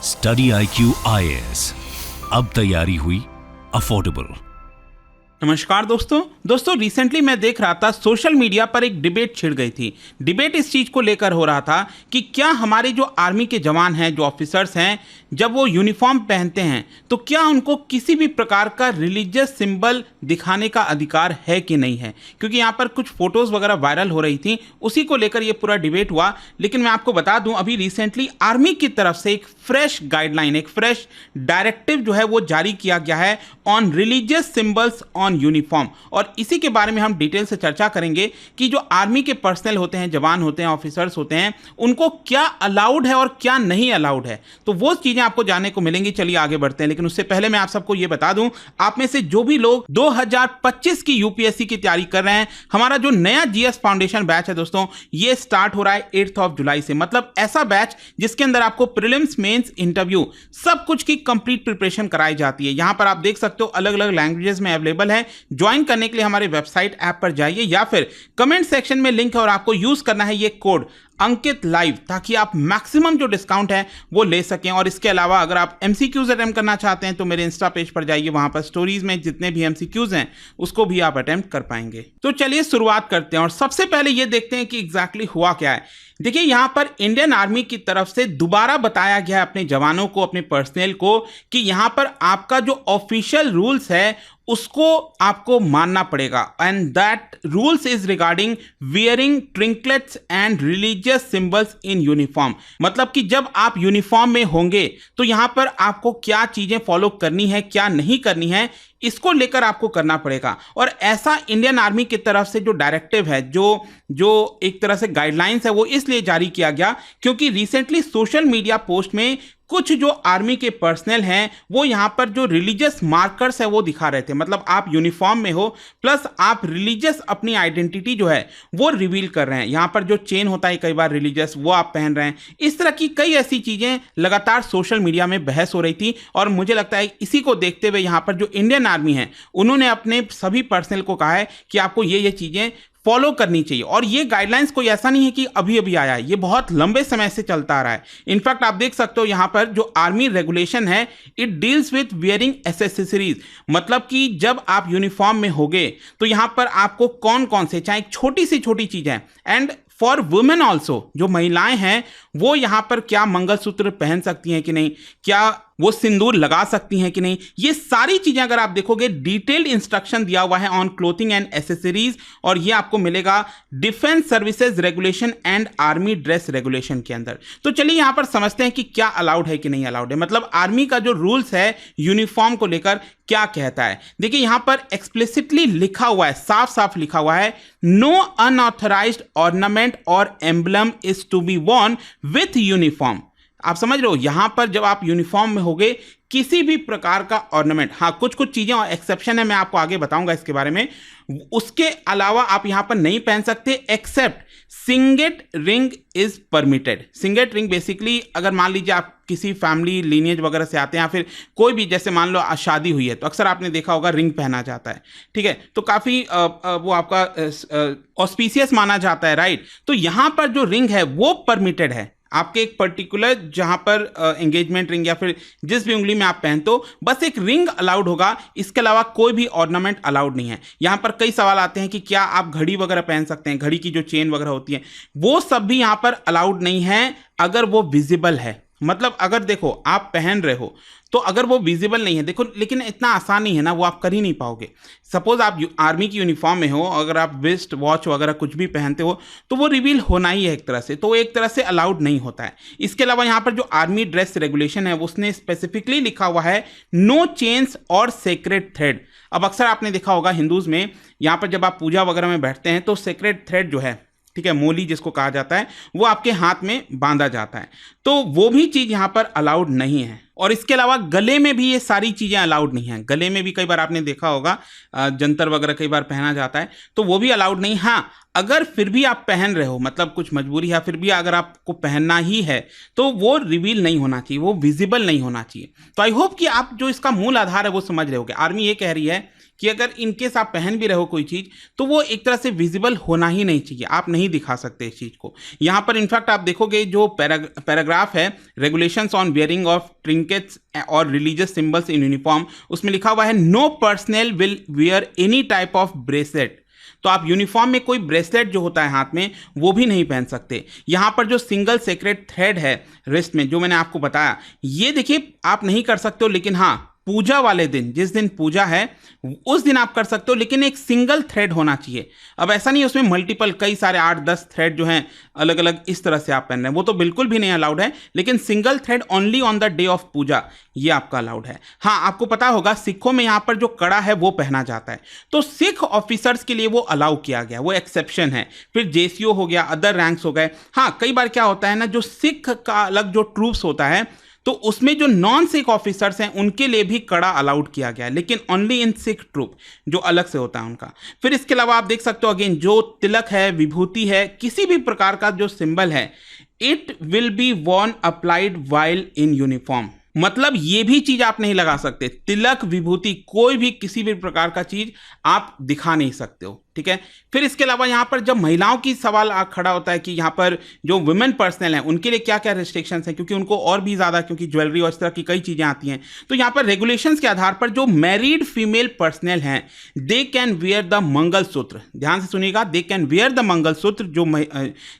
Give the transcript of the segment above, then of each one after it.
Study IQ IAS, अब तैयारी हुई अफोर्डेबल। नमस्कार दोस्तों रिसेंटली मैं देख रहा था सोशल मीडिया पर एक डिबेट छिड़ गई थी। डिबेट इस चीज़ को लेकर हो रहा था कि क्या हमारे जो आर्मी के जवान हैं, जो ऑफिसर्स हैं, जब वो यूनिफॉर्म पहनते हैं तो क्या उनको किसी भी प्रकार का रिलीजियस सिंबल दिखाने का अधिकार है कि नहीं है। क्योंकि यहाँ पर कुछ फोटोज़ वगैरह वायरल हो रही थी, उसी को लेकर ये पूरा डिबेट हुआ। लेकिन मैं आपको बता दूं, अभी रिसेंटली आर्मी की तरफ से एक फ्रेश गाइडलाइन, एक फ्रेश डायरेक्टिव जो है वो जारी किया गया है on religious symbols on uniform. और इसी के बारे में हम डिटेल से चर्चा करेंगे कि जो आर्मी के पर्सनल होते हैं, जवान होते हैं, ऑफिसर्स होते हैं, उनको क्या अलाउड है और क्या नहीं अलाउड है। तो वो चीजें आपको जानने को मिलेंगी। चलिए आगे बढ़ते हैं। लेकिन उससे पहले मैं आप सबको ये बता दूं, आप में से जो भी लोग 2025 की यूपीएससी की तैयारी कर रहे हैं, हमारा जो नया जीएस फाउंडेशन बैच है दोस्तों, ये स्टार्ट हो रहा है 8 जुलाई से। मतलब ऐसा बैच जिसके अंदर आपको प्रीलिम्स, मेंस, इंटरव्यू सब कुछ की कंप्लीट प्रिपरेशन कराई जाती है। यहां पर आप देख सकते हो अलग अलग लैंग्वेजेस में अवेलेबल है। ज्वाइन करने के लिए हमारे वेबसाइट ऐप पर जाइए या फिर कमेंट सेक्शन में लिंक है और आपको यूज करना है ये कोड अंकित लाइव, ताकि आप मैक्सिमम जो डिस्काउंट है वो ले सकें। और इसके अलावा अगर आप एमसीक्यूज अटेम्प्ट करना चाहते हैं तो मेरे इंस्टा पेज पर जाइए, वहां पर स्टोरीज में जितने भी एमसीक्यूज हैं उसको भी आप अटेम्प्ट कर पाएंगे। तो चलिए शुरुआत करते हैं और सबसे पहले ये देखते हैं कि एग्जैक्टली हुआ क्या है। देखिए, यहां पर इंडियन आर्मी की तरफ से दोबारा बताया गया है अपने जवानों को, अपने पर्सनल को, कि यहां पर आपका जो ऑफिशियल रूल्स है उसको आपको मानना पड़ेगा। And that rules is regarding wearing trinkets and religious symbols in uniform. मतलब कि जब आप यूनिफॉर्म में होंगे तो यहां पर आपको क्या चीजें फॉलो करनी है, क्या नहीं करनी है, इसको लेकर आपको करना पड़ेगा। और ऐसा इंडियन आर्मी की तरफ से जो डायरेक्टिव है, जो एक तरह से गाइडलाइंस है, वो इसलिए जारी किया गया क्योंकि रिसेंटली सोशल मीडिया पोस्ट में कुछ जो आर्मी के पर्सनल हैं वो यहां पर जो रिलीजियस मार्कर्स है वो दिखा रहे थे। मतलब आप यूनिफॉर्म में हो प्लस आप रिलीजियस अपनी आइडेंटिटी जो है वो रिवील कर रहे हैं। यहां पर जो चेन होता है कई बार रिलीजियस, वो आप पहन रहे हैं। इस तरह की कई ऐसी चीजें लगातार सोशल मीडिया में बहस हो रही थी और मुझे लगता है इसी को देखते हुए यहां पर जो इंडियन आर्मी है उन्होंने अपने सभी पर्सनल को कहा है कि आपको ये चीजें फॉलो करनी चाहिए। और ये गाइडलाइंस कोई ऐसा नहीं है कि अभी अभी आया है, ये बहुत लंबे समय से चलता आ रहा है। इनफैक्ट आप देख सकते हो यहां पर जो आर्मी रेगुलेशन है, it deals with wearing accessories. मतलब कि जब आप यूनिफॉर्म में होगे तो यहां पर आपको कौन कौन से, चाहे छोटी सी छोटी चीजें, एंड फॉर वुमेन ऑल्सो, जो महिलाएं हैं वो यहां पर क्या मंगलसूत्र पहन सकती हैं कि नहीं, क्या वो सिंदूर लगा सकती हैं कि नहीं, ये सारी चीजें अगर आप देखोगे डिटेल्ड इंस्ट्रक्शन दिया हुआ है ऑन क्लोथिंग एंड एसेसरीज। और ये आपको मिलेगा defence services regulation and army dress regulation के अंदर। तो चलिए यहां पर समझते हैं कि क्या अलाउड है कि नहीं अलाउड है। मतलब आर्मी का जो रूल्स है यूनिफॉर्म को लेकर क्या कहता है। देखिए यहां पर एक्सप्लिसिटली लिखा हुआ है, साफ साफ लिखा हुआ है, नो अनऑथराइज्ड ऑर्नामेंट और emblem is to be worn with uniform. आप समझ रहे हो, यहां पर जब आप यूनिफॉर्म में होगे किसी भी प्रकार का ऑर्नामेंट, हाँ कुछ कुछ चीजें और एक्सेप्शन है, मैं आपको आगे बताऊंगा इसके बारे में, उसके अलावा आप यहां पर नहीं पहन सकते except signet ring is permitted. Signet ring basically अगर मान लीजिए आप किसी फैमिली लीनियज वगैरह से आते हैं या फिर कोई भी, जैसे मान लो शादी हुई है तो अक्सर आपने देखा होगा रिंग पहना जाता है, ठीक है, तो काफी वो आपका ऑस्पिशियस माना जाता है, राइट। तो यहां पर जो रिंग है वो परमिटेड है आपके एक पर्टिकुलर, जहां पर एंगेजमेंट रिंग या फिर जिस भी उंगली में आप पहनते हो, बस एक रिंग अलाउड होगा, इसके अलावा कोई भी ऑर्नामेंट अलाउड नहीं है। यहां पर कई सवाल आते हैं कि क्या आप घड़ी वगैरह पहन सकते हैं, घड़ी की जो चेन वगैरह होती है वो सब भी यहां पर अलाउड नहीं है अगर वो विजिबल है। मतलब अगर देखो आप पहन रहे हो तो अगर वो विजिबल नहीं है, देखो लेकिन इतना आसान नहीं है ना, वो आप कर ही नहीं पाओगे। सपोज आप आर्मी की यूनिफॉर्म में हो, अगर आप वेस्ट वॉच वगैरह कुछ भी पहनते हो तो वो रिवील होना ही है एक तरह से, तो वो एक तरह से अलाउड नहीं होता है। इसके अलावा यहाँ पर जो आर्मी ड्रेस रेगुलेशन है उसने स्पेसिफिकली लिखा हुआ है नो चेन्स और सेक्रेट थ्रेड। अब अक्सर आपने देखा होगा हिंदूज में, यहाँ पर जब आप पूजा वगैरह में बैठते हैं तो सेक्रेट थ्रेड जो है, ठीक है, मोली जिसको कहा जाता है, वो आपके हाथ में बांधा जाता है, तो वो भी चीज यहां पर अलाउड नहीं है। और इसके अलावा गले में भी ये सारी चीज़ें अलाउड नहीं हैं। गले में भी कई बार आपने देखा होगा जंतर वगैरह कई बार पहना जाता है, तो वो भी अलाउड नहीं। हाँ, अगर फिर भी आप पहन रहे हो, मतलब कुछ मजबूरी है, फिर भी अगर आपको पहनना ही है, तो वो रिवील नहीं होना चाहिए, वो विजिबल नहीं होना चाहिए। तो आई होप कि आप जो इसका मूल आधार है वो समझ रहे होगे। आर्मी ये कह रही है कि अगर इनकेस आप पहन भी रहे हो कोई चीज़, तो वो एक तरह से विजिबल होना ही नहीं चाहिए, आप नहीं दिखा सकते इस चीज़ को। यहाँ पर इनफैक्ट आप देखोगे जो पैराग्राफ है, regulations on wearing of trinkets और रिलीजियस सिंबल्स इन यूनिफॉर्म, उसमें लिखा हुआ है no personal will wear any type of bracelet. तो आप यूनिफॉर्म में कोई ब्रेसलेट जो होता है हाथ में, वो भी नहीं पहन सकते। यहाँ पर जो सिंगल सेक्रेट थ्रेड है रिस्ट में, जो मैंने आपको बताया, ये देखिए आप नहीं कर सकते हो, लेकिन हाँ, पूजा वाले दिन, जिस दिन पूजा है उस दिन आप कर सकते हो, लेकिन एक सिंगल थ्रेड होना चाहिए। अब ऐसा नहीं है उसमें मल्टीपल कई सारे 8-10 थ्रेड जो हैं अलग अलग इस तरह से आप पहन रहे हैं, वो तो बिल्कुल भी नहीं अलाउड है। लेकिन single thread only on the day of puja, ये आपका अलाउड है। हाँ, आपको पता होगा सिखों में यहाँ पर जो कड़ा है वो पहना जाता है, तो सिख ऑफिसर्स के लिए वो अलाउ किया गया, वो एक्सेप्शन है। फिर जेसीओ हो गया, अदर रैंक्स हो गए। हाँ, कई बार क्या होता है ना, जो सिख का अलग जो ट्रूप्स होता है, तो उसमें जो नॉन सिख ऑफिसर्स हैं उनके लिए भी कड़ा अलाउड किया गया है, लेकिन ओनली इन सिख ट्रूप, जो अलग से होता है उनका। फिर इसके अलावा आप देख सकते हो अगेन, जो तिलक है, विभूति है, किसी भी प्रकार का जो सिंबल है, it will be Warne applied while in uniform. मतलब ये भी चीज आप नहीं लगा सकते, तिलक, विभूति, कोई भी किसी भी प्रकार का चीज आप दिखा नहीं सकते हो, ठीक है। फिर इसके अलावा यहाँ पर जब महिलाओं की सवाल खड़ा होता है कि यहाँ पर जो वुमेन पर्सनल हैं उनके लिए क्या क्या रिस्ट्रिक्शंस हैं, क्योंकि उनको और भी ज़्यादा, क्योंकि ज्वेलरी और इस तरह की कई चीज़ें आती हैं, तो यहाँ पर रेगुलेशंस के आधार पर जो मैरिड फीमेल पर्सनल हैं, they can wear the mangalsutra. ध्यान से सुनिएगा, they can wear the mangalsutra, जो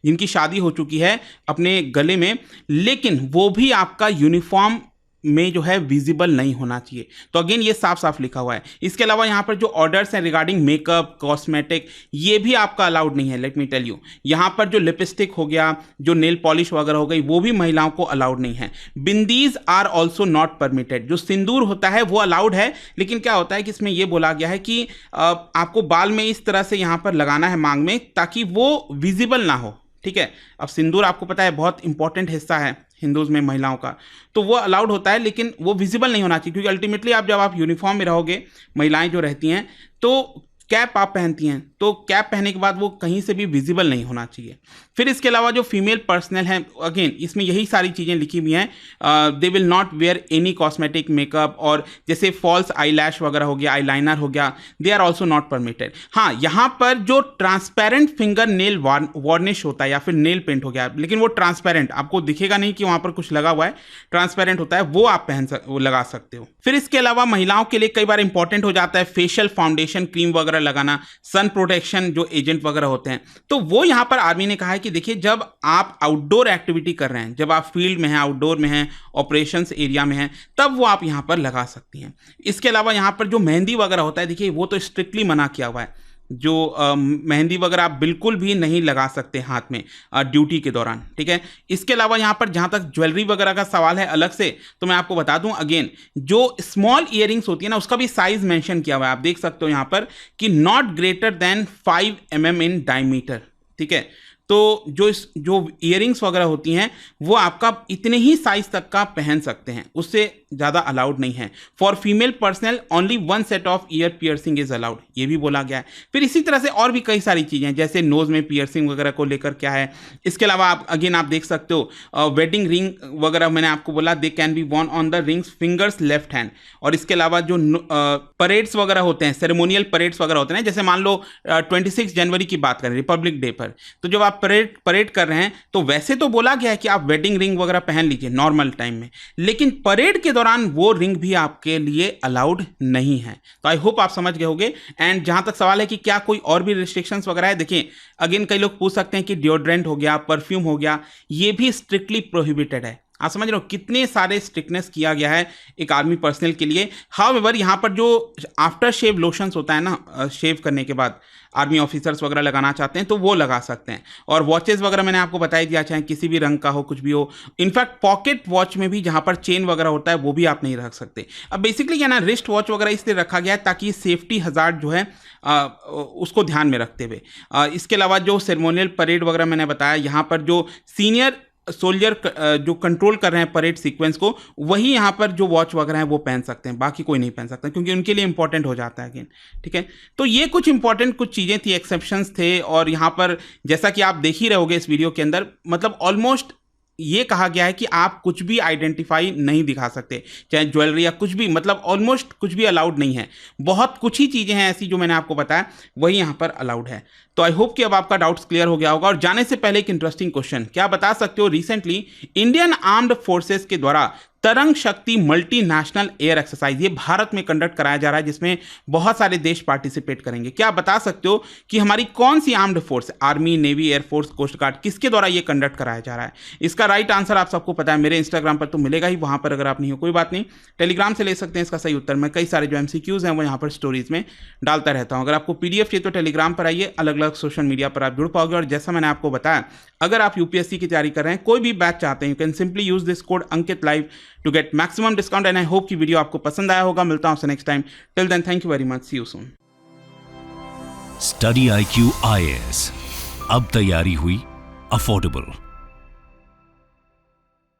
जिनकी शादी हो चुकी है, अपने गले में, लेकिन वो भी आपका यूनिफॉर्म में जो है विजिबल नहीं होना चाहिए। तो अगेन ये साफ साफ लिखा हुआ है। इसके अलावा यहाँ पर जो ऑर्डर्स हैं रिगार्डिंग मेकअप, कॉस्मेटिक, ये भी आपका अलाउड नहीं है। लेट मी टेल यू, यहाँ पर जो लिपस्टिक हो गया, जो नेल पॉलिश वगैरह हो गई, वो भी महिलाओं को अलाउड नहीं है। Bindis are also not permitted. जो सिंदूर होता है वो अलाउड है, लेकिन क्या होता है कि इसमें ये बोला गया है कि आपको बाल में इस तरह से यहाँ पर लगाना है, मांग में, ताकि वो विजिबल ना हो, ठीक है। अब सिंदूर आपको पता है बहुत इंपॉर्टेंट हिस्सा है हिंदूज में महिलाओं का, तो वो अलाउड होता है, लेकिन वो विजिबल नहीं होना चाहिए, क्योंकि अल्टीमेटली जब आप यूनिफॉर्म में रहोगे, महिलाएं जो रहती हैं, तो कैप आप पहनती हैं, तो कैप पहनने के बाद वो कहीं से भी विजिबल नहीं होना चाहिए। फिर इसके अलावा जो फीमेल पर्सनल हैं, अगेन इसमें यही सारी चीज़ें लिखी हुई हैं, they will not wear any cosmetic makeup, और जैसे फॉल्स आई लैश वगैरह हो गया, आई लाइनर हो गया, they are also not permitted. हाँ, यहाँ पर जो ट्रांसपेरेंट फिंगर नेल वार्निश होता है या फिर नेल पेंट हो गया, लेकिन वो ट्रांसपेरेंट, आपको दिखेगा नहीं कि वहाँ पर कुछ लगा हुआ है, ट्रांसपेरेंट होता है, वो आप लगा सकते हो। फिर इसके अलावा महिलाओं के लिए कई बार इंपॉर्टेंट हो जाता है फेशियल फाउंडेशन, क्रीम वगैरह लगाना, सन प्रोटेक्शन जो एजेंट वगैरह होते हैं, तो वो यहां पर आर्मी ने कहा है कि देखिए, जब आप आउटडोर एक्टिविटी कर रहे हैं, जब आप फील्ड में हैं, आउटडोर में हैं, ऑपरेशंस एरिया में हैं, तब वो आप यहां पर लगा सकती हैं। इसके अलावा यहां पर जो मेहंदी वगैरह होता है, देखिए वो तो स्ट्रिक्टली मना किया हुआ है। जो मेहंदी वगैरह आप बिल्कुल भी नहीं लगा सकते हाथ में ड्यूटी के दौरान, ठीक है। इसके अलावा यहाँ पर जहाँ तक ज्वेलरी वगैरह का सवाल है अलग से, तो मैं आपको बता दूं अगेन, जो स्मॉल इयरिंग्स होती है ना, उसका भी साइज मेंशन किया हुआ है। आप देख सकते हो यहाँ पर कि not greater than 5 mm in diameter, ठीक है। तो जो इयरिंग्स वगैरह होती हैं वो आपका इतने ही साइज तक का पहन सकते हैं, उससे ज़्यादा अलाउड नहीं है। For female personal only 1 set of year piercing is allowed, ये भी बोला गया है। फिर इसी तरह से और भी कई सारी चीज़ें, जैसे नोज में पियर्सिंग वगैरह को लेकर क्या है। इसके अलावा आप देख सकते हो वेडिंग रिंग वगैरह, मैंने आपको बोला they can be Warne on the rings fingers left hand. और इसके अलावा जो परेड्स वगैरह होते हैं, सेरेमोनियल परेड्स वगैरह होते हैं, जैसे मान लो 26 जनवरी की बात करें, रिपब्लिक डे पर, तो जब आप परेड कर रहे हैं, तो वैसे तो बोला गया है कि आप वेडिंग रिंग वगैरह पहन लीजिए नॉर्मल टाइम में, लेकिन परेड के दौरान वो रिंग भी आपके लिए अलाउड नहीं है। तो आई होप आप समझ गए होंगे। एंड जहां तक सवाल है कि क्या कोई और भी रिस्ट्रिक्शंस वगैरह है, देखिए अगेन कई लोग पूछ सकते हैं कि डिओड्रेंट हो गया, परफ्यूम हो गया, ये भी स्ट्रिक्टली प्रोहिबिटेड है। आप समझ रहे हो कितने सारे स्ट्रिक्टनेस किया गया है एक आर्मी पर्सनल के लिए। हाउएवर यहाँ पर जो आफ्टर शेव लोशंस होता है ना, शेव करने के बाद आर्मी ऑफिसर्स वगैरह लगाना चाहते हैं तो वो लगा सकते हैं। और वॉचेस वगैरह मैंने आपको बता ही दिया, चाहे किसी भी रंग का हो, कुछ भी हो। इनफैक्ट पॉकेट वॉच में भी जहाँ पर चेन वगैरह होता है वो भी आप नहीं रख सकते। अब बेसिकली क्या ना, रिस्ट वॉच वगैरह इसलिए रखा गया है ताकि सेफ्टी हजार्ड जो है उसको ध्यान में रखते हुए। इसके अलावा जो सेरेमोनियल परेड वगैरह मैंने बताया, यहाँ पर जो सीनियर सोल्जर जो कंट्रोल कर रहे हैं परेड सीक्वेंस को, वही यहाँ पर जो वॉच वगैरह हैं वो पहन सकते हैं, बाकी कोई नहीं पहन सकता, क्योंकि उनके लिए इंपॉर्टेंट हो जाता है अगेन। ठीक है, तो ये कुछ इंपॉर्टेंट कुछ चीज़ें थी, एक्सेप्शंस थे, और यहाँ पर जैसा कि आप देख ही रहोगे इस वीडियो के अंदर, मतलब ऑलमोस्ट ये कहा गया है कि आप कुछ भी आइडेंटिफाई नहीं दिखा सकते, चाहे ज्वेलरी या कुछ भी, मतलब ऑलमोस्ट कुछ भी अलाउड नहीं है। बहुत कुछ ही चीज़ें हैं ऐसी जो मैंने आपको बताया वही यहाँ पर अलाउड है। तो आई होप कि अब आपका डाउट्स क्लियर हो गया होगा। और जाने से पहले एक इंटरेस्टिंग क्वेश्चन, क्या बता सकते हो रिसेंटली इंडियन आर्म्ड फोर्सेस के द्वारा तरंग शक्ति मल्टीनेशनल एयर एक्सरसाइज ये भारत में कंडक्ट कराया जा रहा है, जिसमें बहुत सारे देश पार्टिसिपेट करेंगे। क्या बता सकते हो कि हमारी कौन सी armed force, army, navy, air force, coast guard, किसके द्वारा ये कंडक्ट कराया जा रहा है? इसका राइट आंसर आप सबको पता है, मेरे इंस्टाग्राम पर तो मिलेगा ही, वहां पर अगर आप नहीं हो कोई बात नहीं, टेलीग्राम से ले सकते हैं इसका सही उत्तर। मैं कई सारे जो MCQs हैं वो यहाँ पर स्टोरीज में डालता रहता हूँ। अगर आपको PDF चाहिए तो टेलीग्राम पर आइए, अलग अलग सोशल मीडिया पर आप जुड़ पाओगे। और जैसा मैंने आपको बताया, अगर आप UPSC की तैयारी कर रहे हैं, कोई भी बैच चाहते हैं, you can simply use this code Ankit live to get maximum discount. And I hope कि वीडियो आपको पसंद आया होगा। मिलता हूं आपसे next time. Till then, thank you very much, see you soon. Study IQ IAS, अब तैयारी हुई अफोर्डेबल।